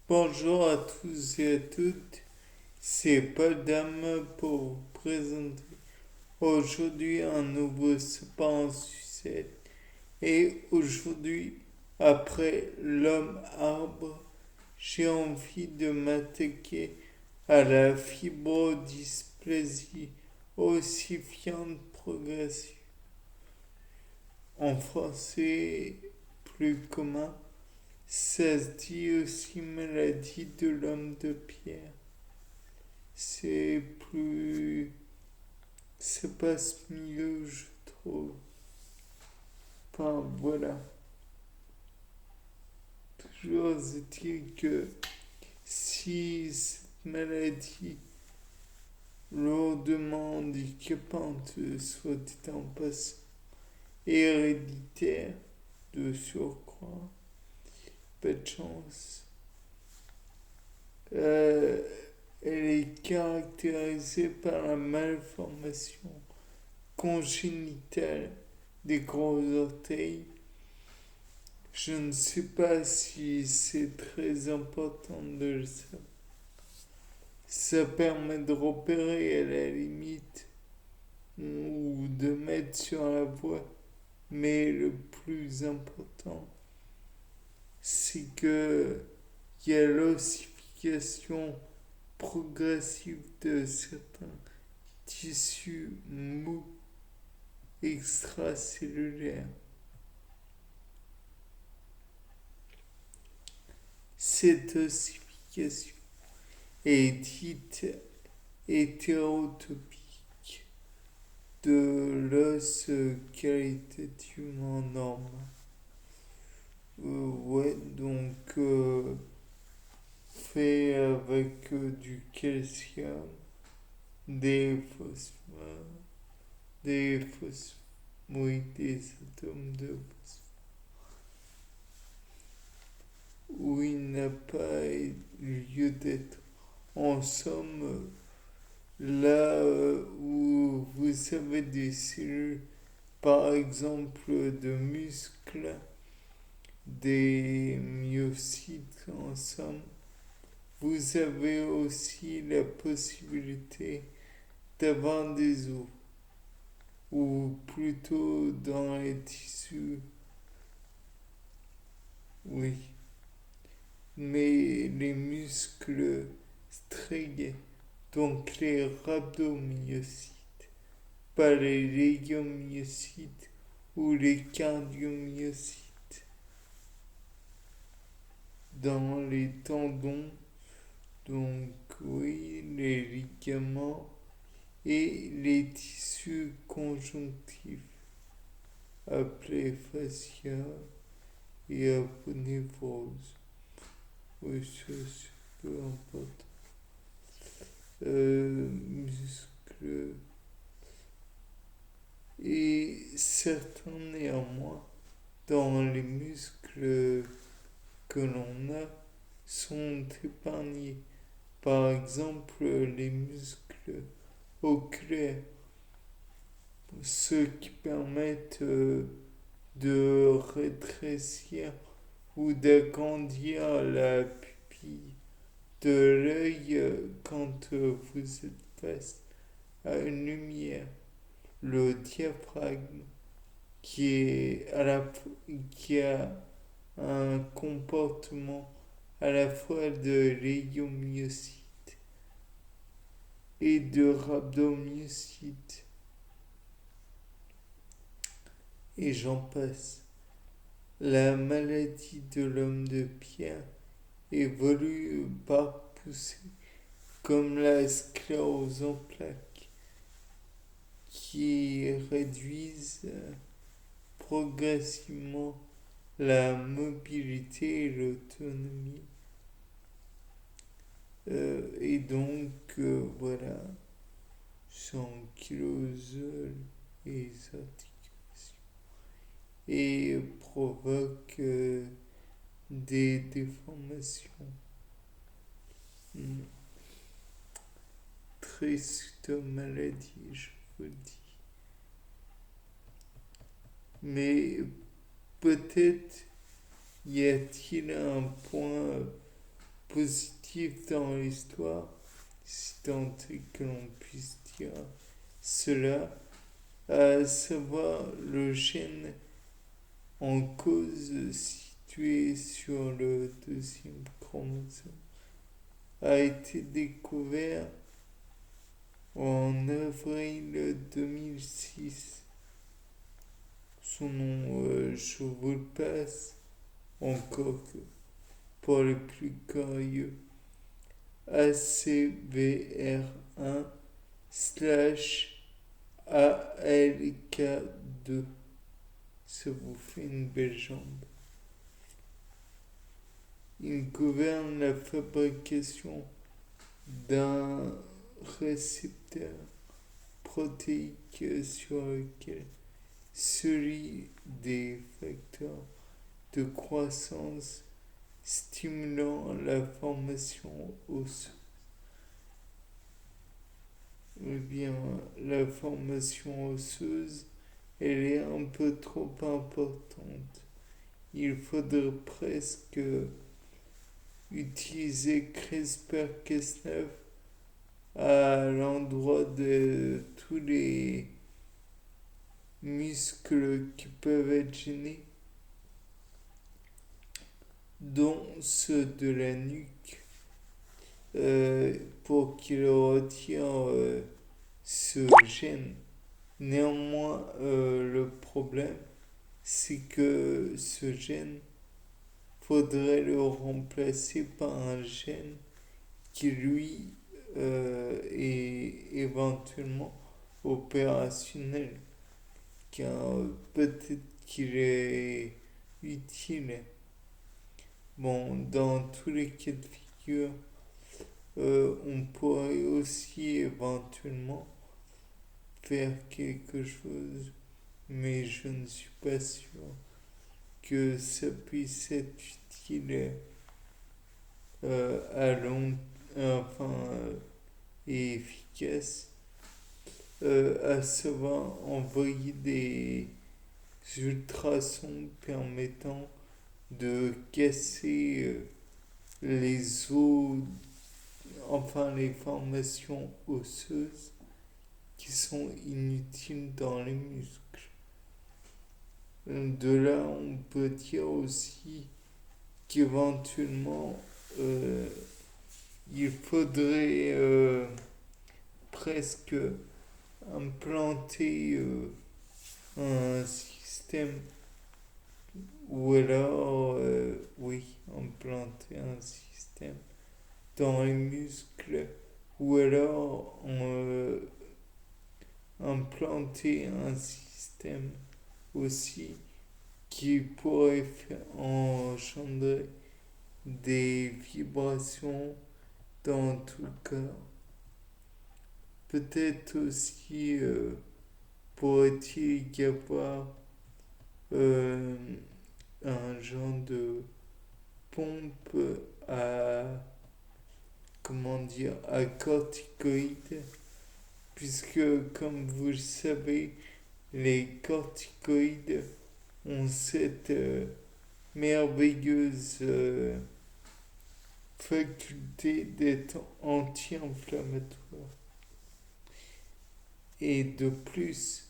Bonjour à tous et à toutes, c'est Paul Dame pour vous présenter aujourd'hui un nouveau Sapin en sucette. Et aujourd'hui, après l'homme arbre, j'ai envie de m'attaquer à la fibrodysplasie ossifiante progressive. En français plus commun, ça se dit aussi maladie de l'homme de pierre. C'est plus. Ça passe mieux, je trouve. Enfin, voilà. Toujours est-il que si cette maladie lourdement handicapante, soit dit en passant, héréditaire de surcroît, pas de chance. Euh, Elle est caractérisée par la malformation congénitale des gros orteils. Je ne sais pas si c'est très important de le savoir. Ça permet de repérer à la limite ou de mettre sur la voie. Mais le plus important, c'est que il y a l'ossification progressive de certains tissus mous extracellulaires. Cette ossification est dite hétérotopique de l'os qualitativement normal. Ouais, donc fait avec du calcium, des phosphates, des phosphates, oui, des atomes de phosphore, où il n'a pas lieu d'être. En somme, là où vous avez des cellules, par exemple de muscles, des myocytes en somme, vous avez aussi la possibilité d'avoir des os, ou plutôt dans les tissus, oui, mais les muscles striés, donc les rhabdomyocytes, pas les léguomyocytes ou les cardiomyocytes. Dans les tendons, donc oui, les ligaments et les tissus conjonctifs, appelés fascia et aponévrose. Oui, c'est peu importe. Muscles. Et certains néanmoins, dans les muscles que l'on a, sont épargnés. Par exemple, les muscles oculaires, ceux qui permettent de rétrécir ou d'agrandir la pupille de l'œil quand vous êtes face à une lumière. Le diaphragme qui a un comportement à la fois de léguomyocyte et de rhabdomyocyte, et j'en passe. La maladie de l'homme de pierre évolue par poussée, comme la sclérose en plaques, qui réduisent progressivement la mobilité et l'autonomie. Et donc, voilà, sans ankylosol et articulations. Et provoque des déformations. Hmm. Triste maladie, je vous le dis. Mais peut-être y a-t-il un point positif dans l'histoire, si tant est que l'on puisse dire cela, à savoir le gène en cause situé sur le deuxième chromosome, a été découvert en avril 2006. Son nom, je vous le passe, encore que pour les plus curieux, ACVR1 ALK2. Ça vous fait une belle jambe. Il gouverne la fabrication d'un récepteur protéique sur lequel celui des facteurs de croissance stimulant la formation osseuse. Eh bien, la formation osseuse, elle est un peu trop importante. Il faudrait presque utiliser CRISPR-Cas9 à l'endroit de tous les muscles qui peuvent être gênés, dont ceux de la nuque, pour qu'ils retirent ce gène. Néanmoins, le problème, c'est que ce gène, faudrait le remplacer par un gène qui, lui, est éventuellement opérationnel, car peut-être qu'il est utile. Bon, dans tous les cas de figure, on pourrait aussi éventuellement faire quelque chose, mais je ne suis pas sûr que ça puisse être utile à long, enfin, et efficace, à savoir envoyer des ultrasons permettant de casser les os, enfin les formations osseuses qui sont inutiles dans les muscles. De là, on peut dire aussi qu'éventuellement, il faudrait presque implanter un système, ou alors, oui, implanter un système dans les muscles, ou alors implanter un système aussi qui pourrait engendrer des vibrations dans tout le corps. Peut-être aussi pourrait-il y avoir un genre de pompe à, comment dire, à corticoïdes, puisque comme vous le savez, les corticoïdes ont cette merveilleuse faculté d'être anti-inflammatoire. Et de plus,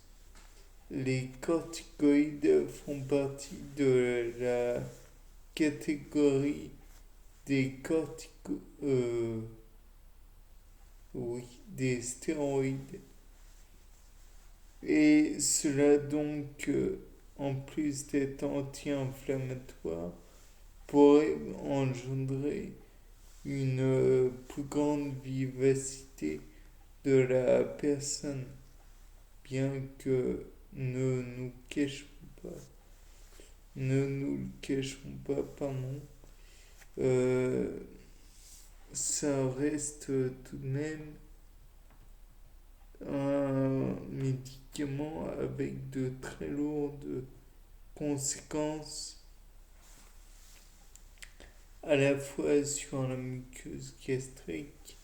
les corticoïdes font partie de la catégorie des oui, des stéroïdes. Et cela donc, en plus d'être anti-inflammatoire, pourrait engendrer une plus grande vivacité de la personne, bien que ne nous le cachons pas, pardon, ça reste tout de même un médicament avec de très lourdes conséquences à la fois sur la muqueuse gastrique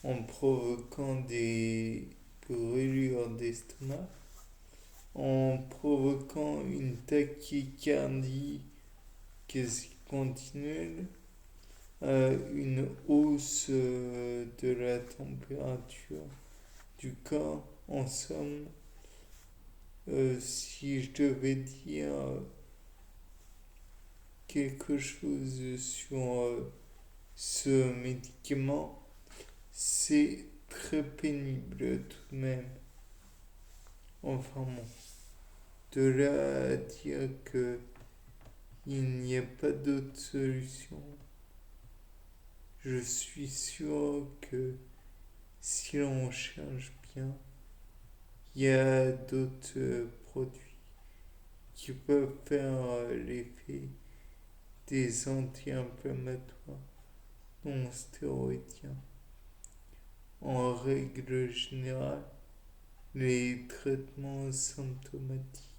en provoquant des brûlures d'estomac, en provoquant une tachycardie quasi continuelle, une hausse de la température du corps. En somme, si je devais dire quelque chose sur ce médicament, c'est très pénible tout de même. Enfin bon, de là à dire que il n'y a pas d'autre solution, je suis sûr que si l'on cherche bien, il y a d'autres produits qui peuvent faire l'effet des anti-inflammatoires non stéroïdiens. En règle générale, les traitements symptomatiques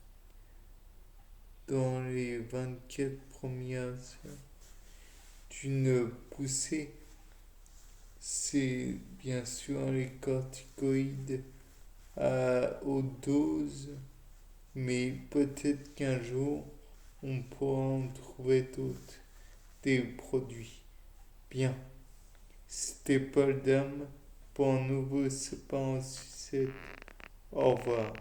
dans les 24 premières heures d'une poussée, c'est bien sûr les corticoïdes à haute dose, mais peut-être qu'un jour, on pourra en trouver d'autres, des produits. Bien, c'était Paul Dame pour un nouveau C'est pas un succès. Au revoir.